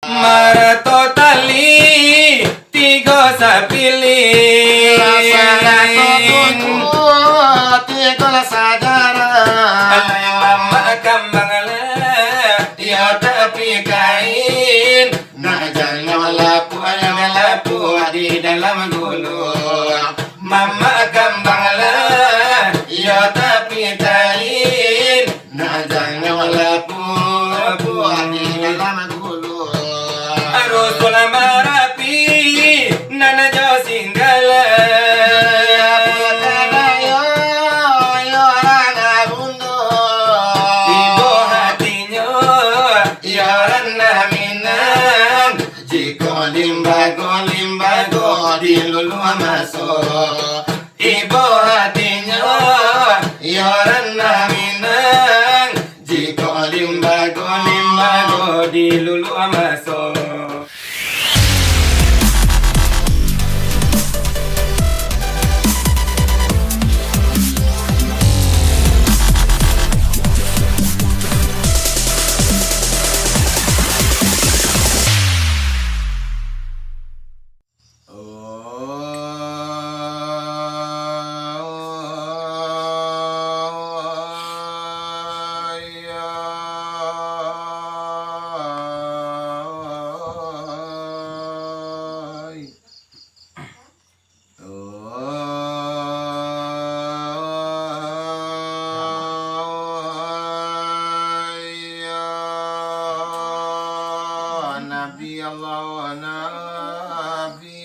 Marato tali tiga sapili Rasana tutuku tiga sadara mama kambangala ya tapi kain Nah jangan lapu di dalam gulu mama kambangala ya tapi kain Nah jangan lapu di dalam gulu Arusul marapi nana jo singgala Ibu hatinya Yorana minang Jika limbago di lulu masuk Ibu hatinya Yorana minang Jika limbago di lulu amaso Nabi Allah Nabi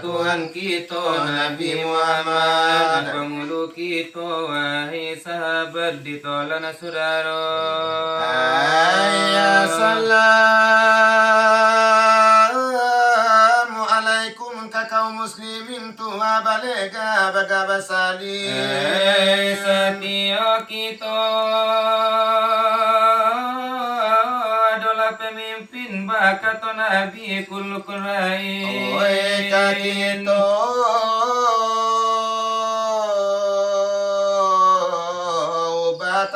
Tuhan kita Nabi Muhammad Penghulu kita wahai sahabat ditolana saudara Assalamualaikum kakau muslimin tua balega baga basali setia kita adalah pemimpin bakat Nabi kulukul rai kakito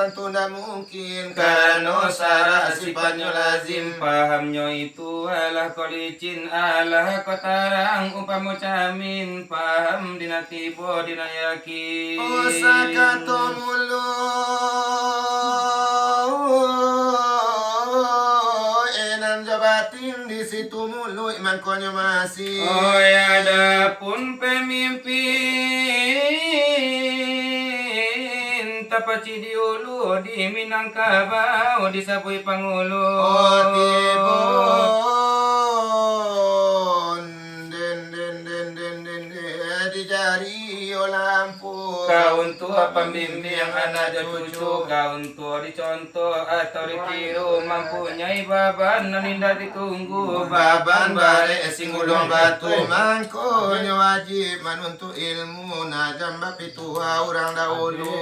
tentu ndak mungkin karena syarat sifatnya lazim pahamnya itu alah kolicin alah kotarang upama camin paham dina tiba dina yakin Osakato mulu enan jabatin di situ mulu iman konyo masih oh ya adapun pemimpin tapaci diulu di Minangkabau disapui pangulu oh tibon den dijari lampu kaun tua pembimbing yang anak dan cucu kaun tua dicontoh atau ditiru mempunyai baban naninda ditunggu baban bare singulong batu mangko wajib manuntu ilmu najam bapitua orang dahulu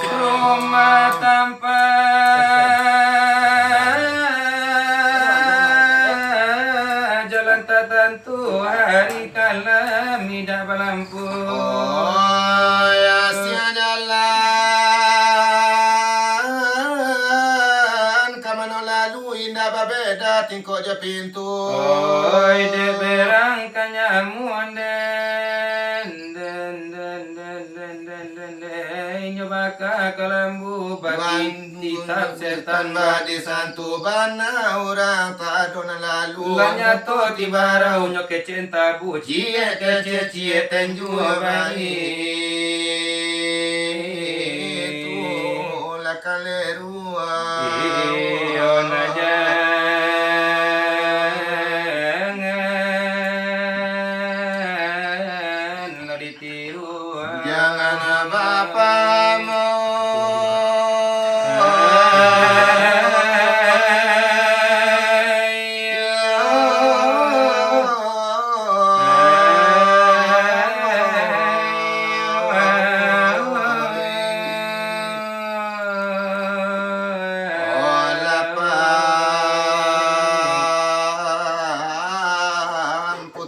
rumah tanpa jalan tak tentu hari kalam tidak berlampu oh ya sia jalan kamano lalu indah babeda tingkok je pintu oi de berang kanyamu nyoba kalambu bagi kitab setan di santu bana orang tak ada lalu lanya to tibarau nyoke cinta bu cie kece cie tenju bani tu la kalerua ona jangan lo ditiru jangan bapamu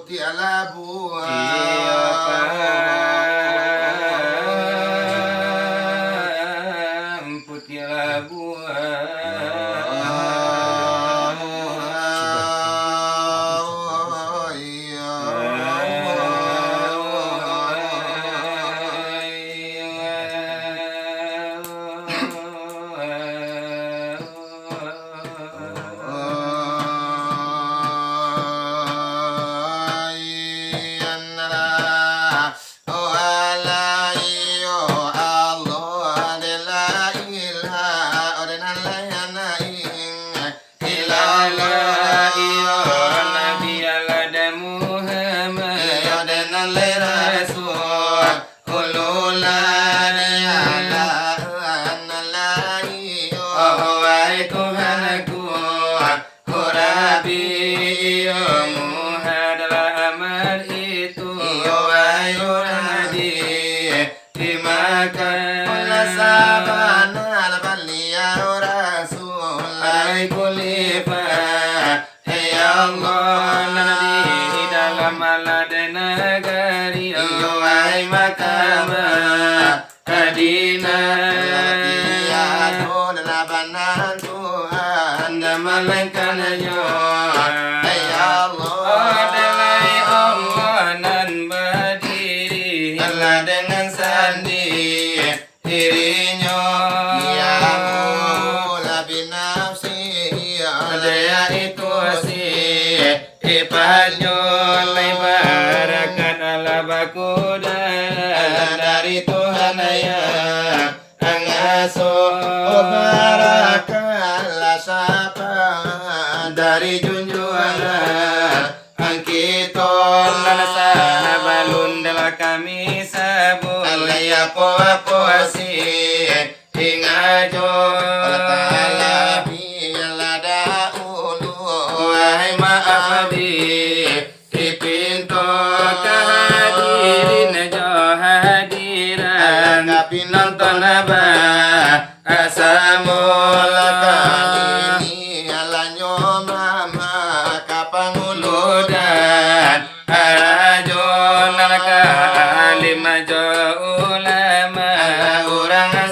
putih ala putih labu dengan sandi dirinya daya itu si ipadnya lebarkan ala bakuda dari Tuhan ya angasuh barakallah sapa dari junjungan angkiton dan sahabalun dela kami sabun alaya puasi hingga wahai maaf di pintu kehadirin hadiran nonton abah asamul ini alanyo mama kapanguludan arajon nalaka lima jo ulama orang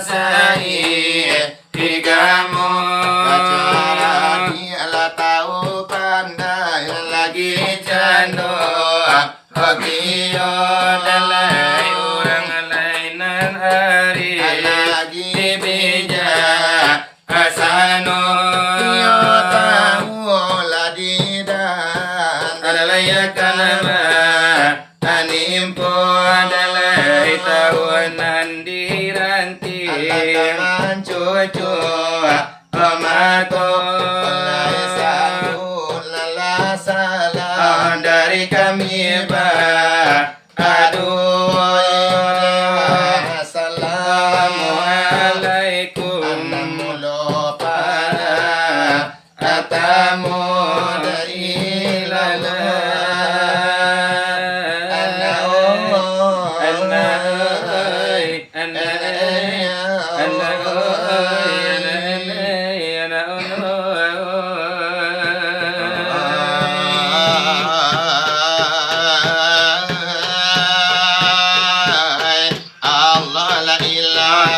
cando Hokiyo dalai orang lainan ari Alagi bija asano Yo tahu ladidan adalaya kanama animpo adalai tahunan diranti Alataman cucu amato dari kami ba aduh assalamualaikum atamu dari lala Allah la ilaha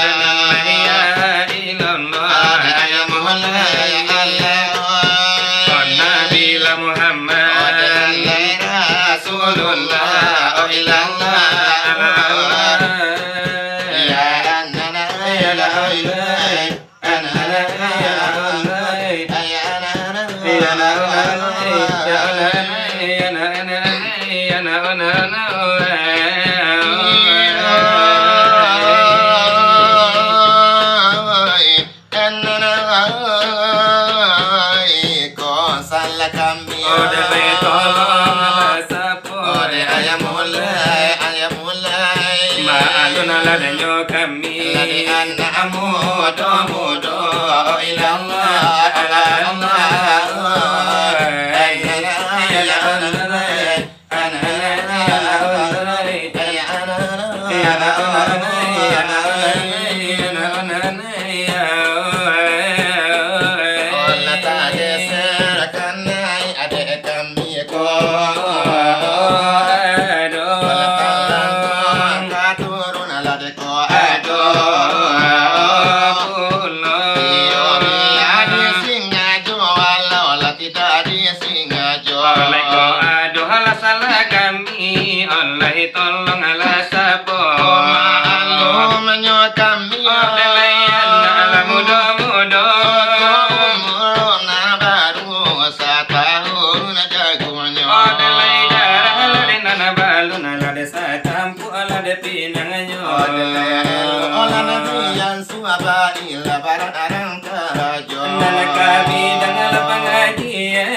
tolong ala sabo Malu menyokami ala mudo Muruna baru setahun jagonya Odalai darah ala de nana balun ala de satampu ala de pinanganyo Ola nabiyan suaba ila barat arang kajo Nana kami dengan pengajian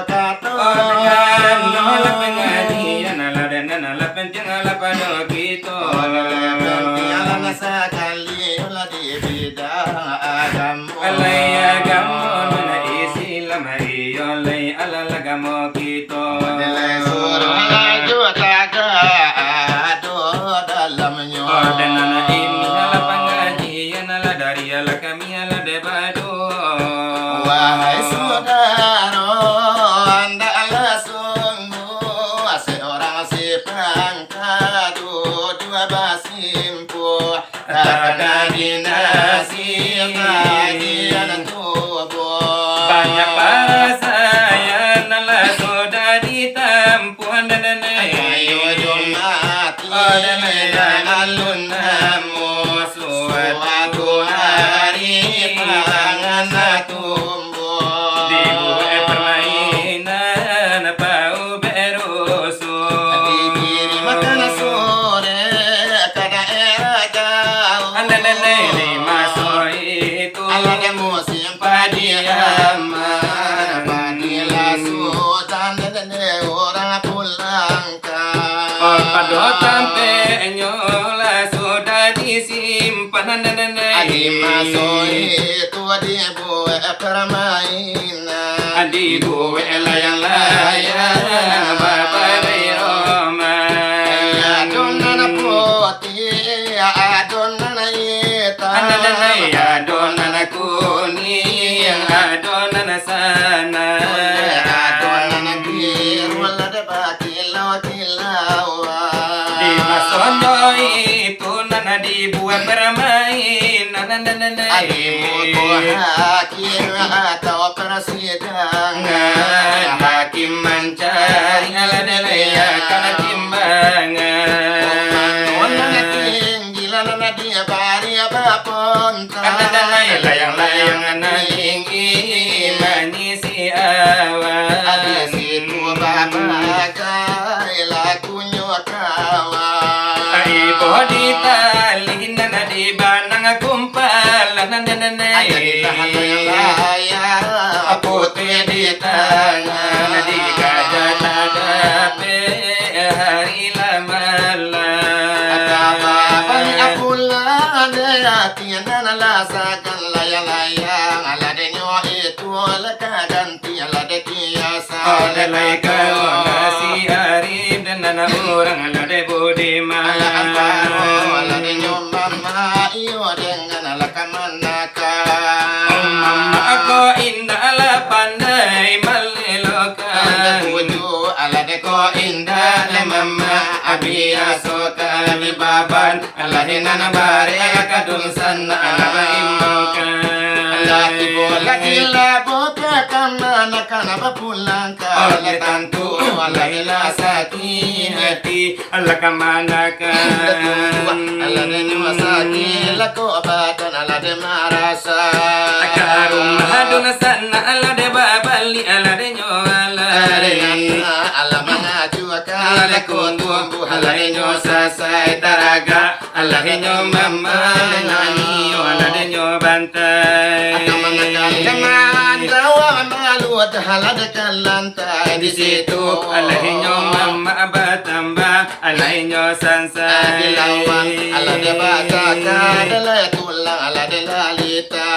Kato Nala pengajian ala de nana la penting ala pano gitu Ala nasa kali ola di bidang agam Alaya gamon na isilam hari olay alala gamo gitu Ordenana ini ala pengajian ala dari ala kami ala debado Wahai saudara, anda ala sungguh seorang si perangkat dua basimpu Ada dinasi bagian tubuh Banyak para saya nala sudah ditampuan dan Ayo jumati alun namu suatu hari pangan tumbuh Dibuat permainan pau berusuh Diberi makan sore ke daerah jauh Anda lima sore itu Ala musim padi aman Padilah sudan dan orang pulang Padot sampai nyola sudah disimpan dan Adi masuk itu dibuat permainan Dibuat layang-layang bapak roman Adonan putih, adonan hitam adonan kuning adonan sana Adonan biru lada bakilau-kilau di masondo itu nana dibuat permainan Adimu hakim atau persidangan mancari ala delaya kana timbangan Ona tinggi lana dia bari apapun ala delaya layang-layang ana tinggi manisi awan Ada situ babagai lakunya kawan ibo di tali nana di banang kumpal nana Ayah di tahan layang-layang putih di tangan di gajah tadape hari Bang lamalah apulan tiana lasakan layang-layang ala denyo itu leka ganti ala de kiasa oleh kau nasi arif dan nana orang lade budiman ala antaro ala denyo mama iyo dengan ala kamanaka mama aku indah ala pandai ala melilokan tuju ala de ko indah le mama abia soka libaban ala hinana bare kadung sana ala baimaukan lagi lagi laboka kamana kana bapulang ka ala tantu ala ila sakit hati ala kamana kan ala de masaki la ko abatan ala de marasa akarum haduna sana ala de babali ala de nyoala ala mangaju ala de kundu ala de nyosasai taraga ala de nyomama nani ala de nyobantai Jangan dawa malu halad lantai di situ alahinyo mama batamba alahinyo sansa Dilawan ala de bataka ala tulang ala de lalita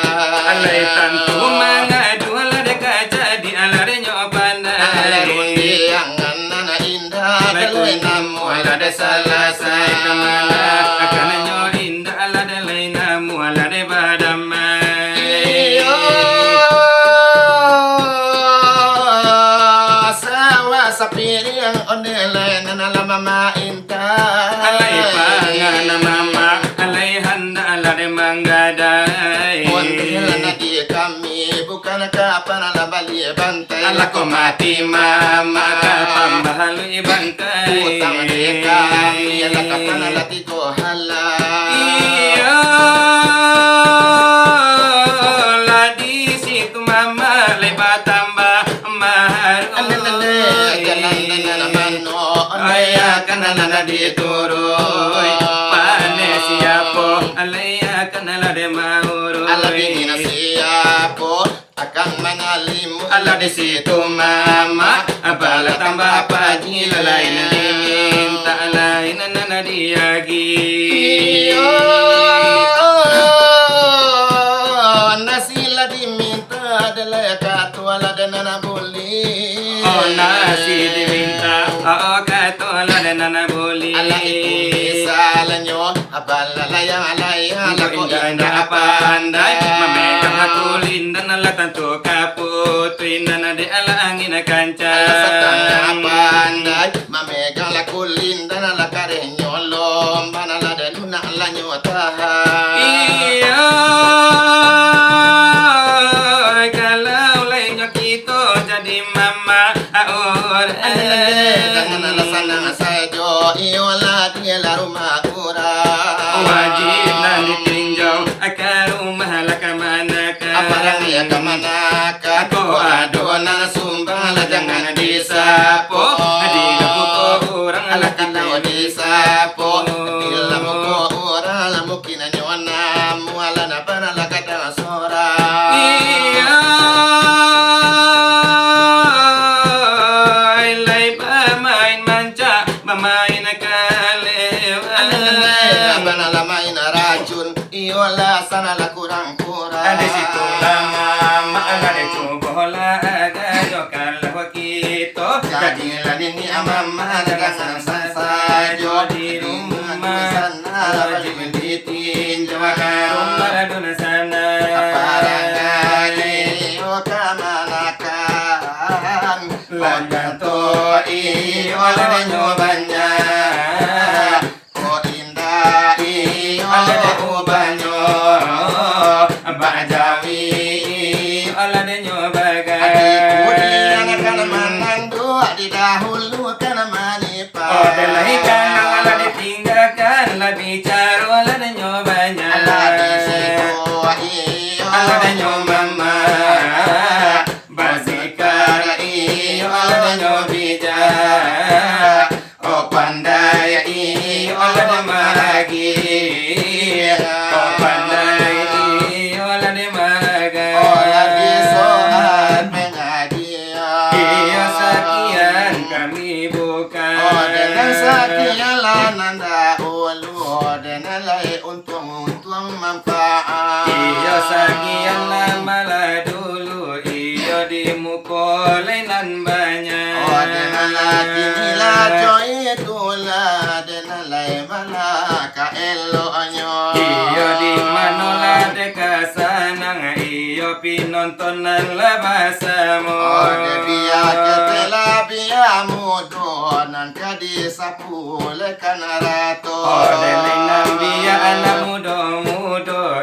alai tantu mangadu ala de kaca di ala de nyobana ala rundi angan nana indah ala namu ala de salasai kamala akan nyo indah ala de lainamu ala de badamai Sapiri ang ondelay na nalamama inta alai pangana mama alai handa ala de manggadai Ondela na di kami bukan kapan ala bali bantai ala ko mati mama kapambahalu ibangkay Utang di kami ala kapan ala tiko halal iyo ladi situ mama lebatamba maharu Alaya kanala di turoy pane siapo alaya kanala de mauro ala dingin siapo akan mangalimu ala di situ mama abala tambah paji lalai na diminta alai na diagi nasila diminta adalah katu ala dana boli oh nasi diminta oh kato ala nana boli ala itu misalnya abala layang alaya ala ko indah apa andai memegang aku lindan ala tantu kaputri nana de ala angin kancang ala satang pandai mamegang laku lindan ala karenyo lomba ala de luna ala nyotahan iya kalau lainnya kita jadi mama aur jangan alasan saja iola dia la rumah kurang wajib nanti tinjau akar rumah la kamana ka aparang ya kamanaka aku adonan sumbang la jangan disapo di kaputo orang ala Alakanaw di sapo Ilamu ko ora Lamu kinanyona Muala na panalakata sora iya ilay pamain manca pamain kalewa Banalamain na racun Iwala sana la kurang-kurang ada situ lama maala de cubola ada jokal wakito Jadi lanin ni amama Nagasan sajo di rumah Sana wajib menditin Jawa karumah dona sana Aparangali O kamanakan Langanto wala de nyobanya O indah ala de ubanyo bajawi ala de nyobaga Adikku di anak-anak yang dua didahulukan manipa. Oh delaikan ala ditinggalkan la bicara la nyobanya. Allah disitu iyo Ala nyomama basikara iyo ala nyobija. Oh pandai iyo ala maragi. Oh pandai iyo ala maragi. Oh lagi sholat mengaji. Iya sekian kami bukan. Oh dengan sekian lah nanda ulu dengan lai untung manfaat. Iya sekian lama lah dulu. Iya di mukolainan banyak. Oh dengan lagi mila coy itulah dengan lai malaka eloknya. Iyo di manola deka sanang. Iyo pinontonan labasamu. Oh dia ketela biya mudo nan kadi sapule kanarato. Oh delay nambia anak mudo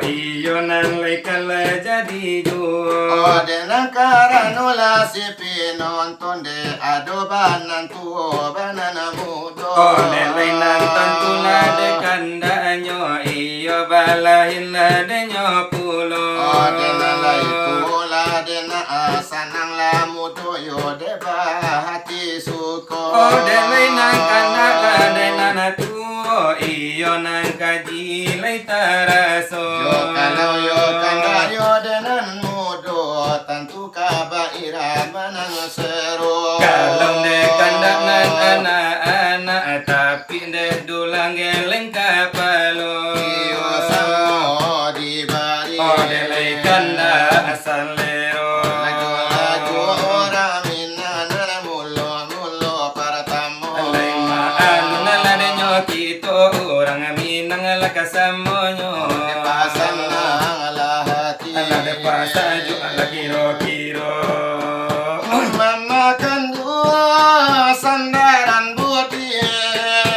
iyo nang lekala jadi jo. Oh dengan karanula si pinonton de adobanan tuo banana mudo. Oh delay nang tantula de kandanyo iyo balahin la de nyopulo. Oh dengan la itu la dena asanang la mudo yo de bahati suko. Oh delay nang kanala de nanatuo iyo nang kaji lay taraso. Yo kalau yo kanda yo dengan mudo tentu kabaira manang seru. Kalau de kandangan anak-anak tapi de dulang geleng kapalo. Iyo samo di bari. Oh delay kanda asal lero. Laju orang minana mulo para tamu. Alay maano na la de nyo kito orang minang la kasamonyo. Pasang ala hati. Ala de pasajo ala kiro-kiro. Mama kandu sandaran buti.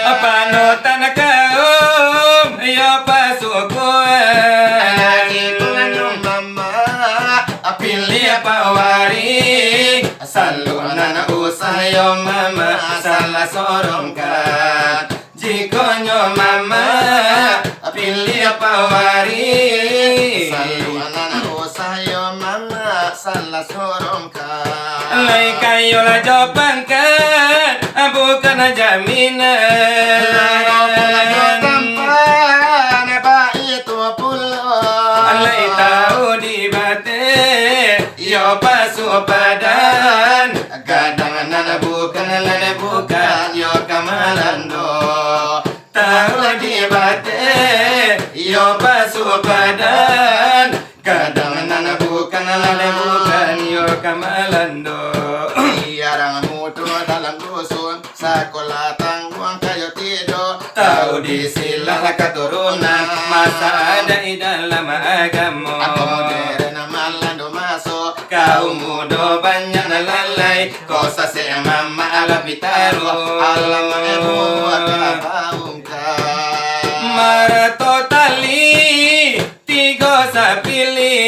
Apano tanakaom yo pasuko. Lagi tunanyo mama. Pilih pawari salunan usayo mama salah sorongkan jikonyo mama pilih pawari Saluanan usayo mama salah sorongkan. lay kayo la jopangkan bukan jaminan alay tahu di bate yo pasu badan gadangan bukan lada bukan yo kamalando tahu di bate yo pasu badan gadangan bukan lada bukan yo kamalando. Iarang mutu dalam dusun sekolah tangguang kayo tido. Tahu di silah keturunan masa ada di dalam agama. Aku modern malando masuk. Kau muda banyak lalai kau sase mama ala pitaru Alam ibu baungkan. Marato tali tiga sapili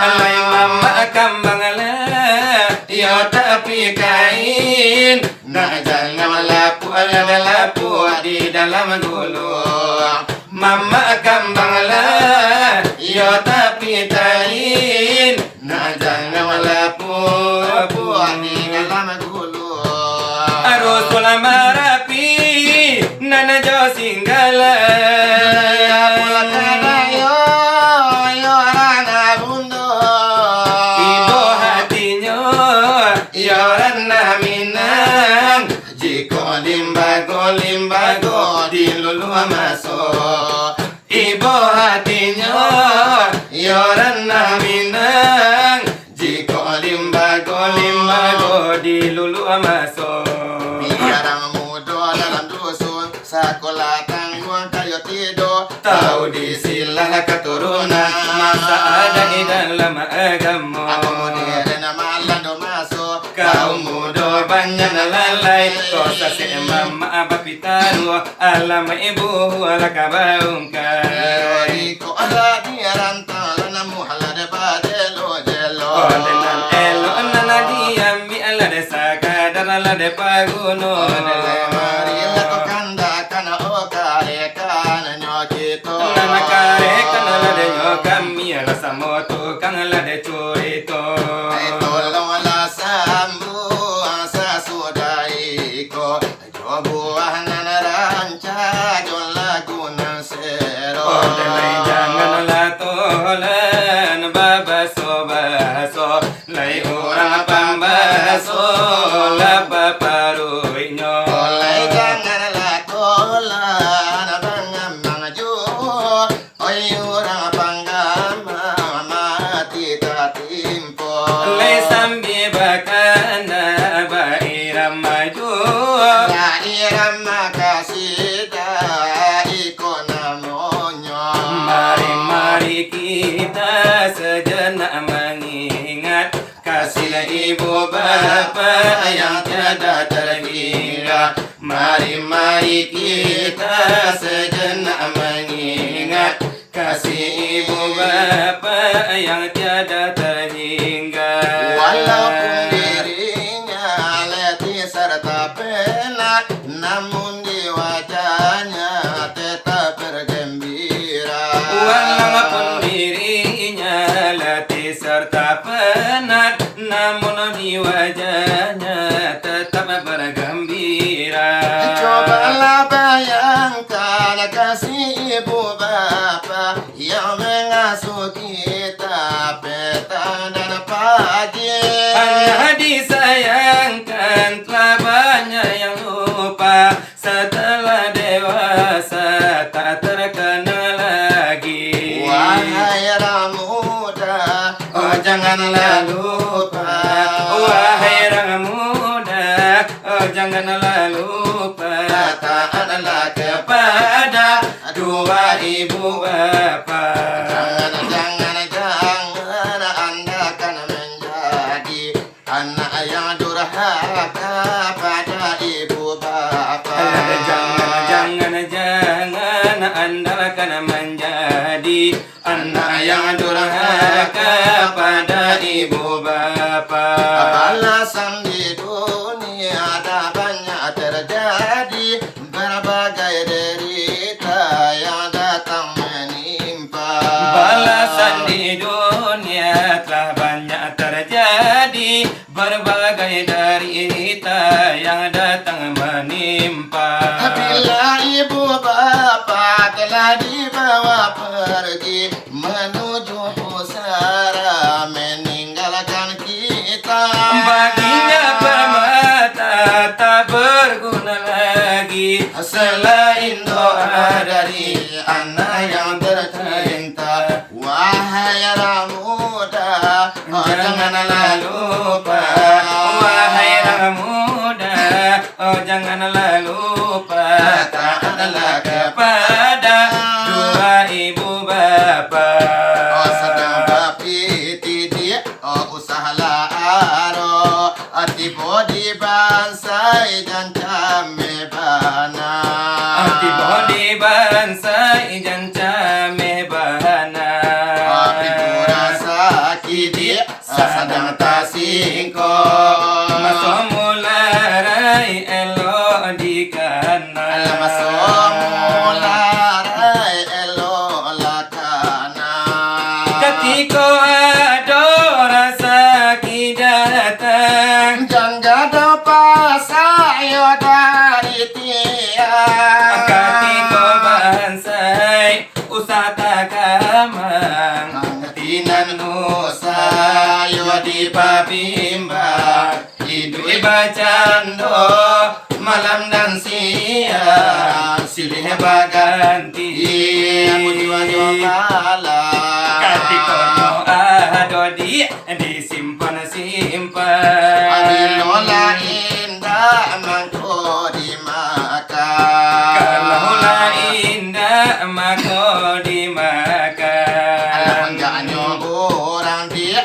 alay mama kambang ala yo tapi kain na jangan lapu ala lapu di dalam gulung mama kambang ala yo tapi kain na jangan lapu Di dalam gulu. arus pula marapi nana jo singgala ibu hatinya yorana minang jiko limbago di lulu masuk ibu hatinya yorana minang jiko limbago di lulu masuk Biarang mudo dalam dusun sekolah tangguang kayo tido. tahu di silah keturunan masa ada di dalam agama. Aku modern malando masuk. Kau muda banyak lalai kau sase mama apa pitaru alam ibu ala kabaungkan Iko ada di rantau namu halade ba. gunung Nana kare kanala de nyokam miala samoto kangala de chorito Ondelai jangan latolan babaso baso lai orang pambaso laba paruinyo lai sambi bakana bairam maju Mari kita sejenak mengingat kasih ibu bapa yang tiada terhingga. Mari kita sejenak mengingat kasih ibu bapa yang tiada terhingga. Walaupun dirinya letih serta penat, namun di wajahnya tetap bergembira. Walaupun dirinya letih serta penat, namun di wajahnya tetap bergembira. Cobalah bayangkan kasih ibu bapa yang mengasuh kita petang dan pagi. Hanya disayangkan telah banyak yang lupa, setelah dewasa tak terkenal lagi. Wahai orang muda, Oh janganlah lupa, wahai orang muda, oh janganlah lupa, taatlah kepada dua ibu bapa. Jangan Anda akan menjadi anak yang durhaka pada ibu bapa. Jangan Anda akan menjadi anak yang durhaka pada ibu bapa. Balasan di dunia ada banyak terjadi, berbagai derita yang datang menimpa. Balasan di dunia telah banyak terjadi, berbagai derita yang datang menimpa. Bila ibu bapa telah dibawa pergi menuju pusara meninggalkan kita, Baginya permata tak berguna lagi, selain doa dari anak yang tercinta. wahai orang muda, Janganlah lupa, wahai orang muda, oh janganlah lupa, taatlah kepada dua ibu bapa. sedang bapiti dia usahalah aro tibo di bansai dan came bana. Tibo di bansai dan came bana. Kidi sedang tasingko Masomularai elo di kanan. masomularai elo lakana. Ketika ada rasa datang, Jangan pasayo dari tiang. ketika bansai usata kamang. Tinan usayo di pabimbang, hidup bacando malam dan siang, silih baganti ketika no ada disimpan. Adilola indah mangko dimakan. Kalaulah indah maka dimakan. Enggaknya orang dia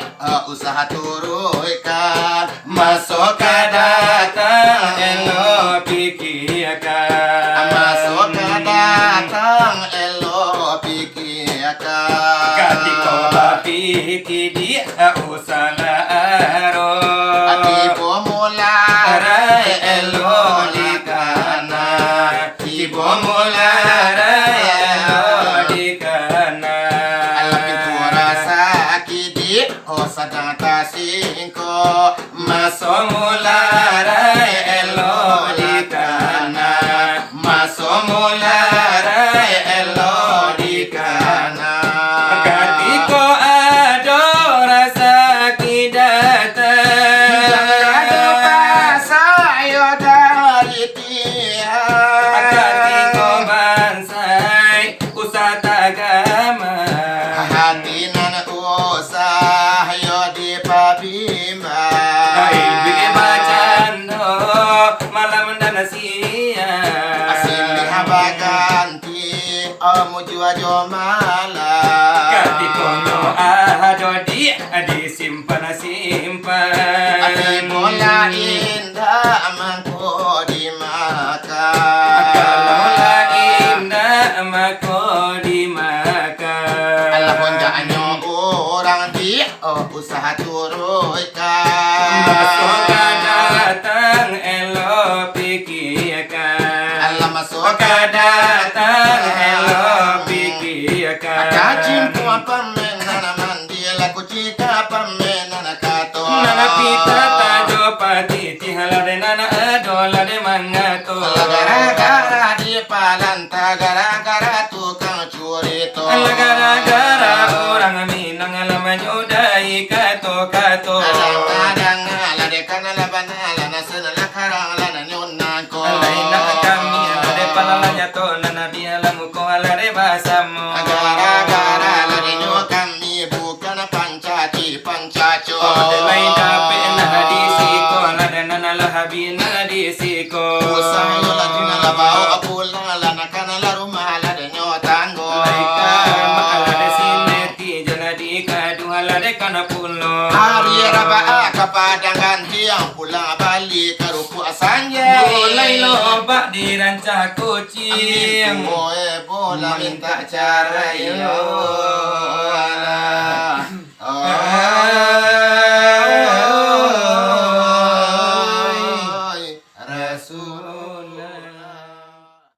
usaha turunkan Masuk ke datang elo pikirkan. masuk ke datang elo pikirkan. Ketika bapiki dia usaha aro. Ati pomula Arai elo Tidi oh sadang tasingko Masomularai elo dikana Masomularai elo dikana Katiko ado rasa kidata Ado pasayo dari tia Katiko bansai usatagama hati nan usah yo di pabima Ibi bacano malam dan siang asli habaganti jua jomala Katikono ado di simpan ati bola indah mangko dimakan Kalola indah mako dimakan Allah honjaanyo orang di usaha turutkan Masuka datang elo pikirkan Allah masuk datang elo pikirkan Kacim pua pamenana mandila kucita pamenana kato Nana pita tajo pati tihala de nana adola de mangato gara-gara di palanta gara-gara tukang curi to gara-gara orang minang alaman yudai kato kadang-kadang lade kana labanala nasana lakarang lana nyunan ko Alaina kami alade palalanya to nana bialamu ko alade basamu gara-gara lade nyo kami bukan pancaco Delay dape nana disiko alade nana lahabi nana disiko usayo lagi nalabao apulang lana kana larumah lade nyo tanggo Laika alade sineti janadi kadu alade kana pulo hari raba kapadangan hiang pulang balik ke rupu asanya Mulai lobak dirancang kucing bola minta cara yo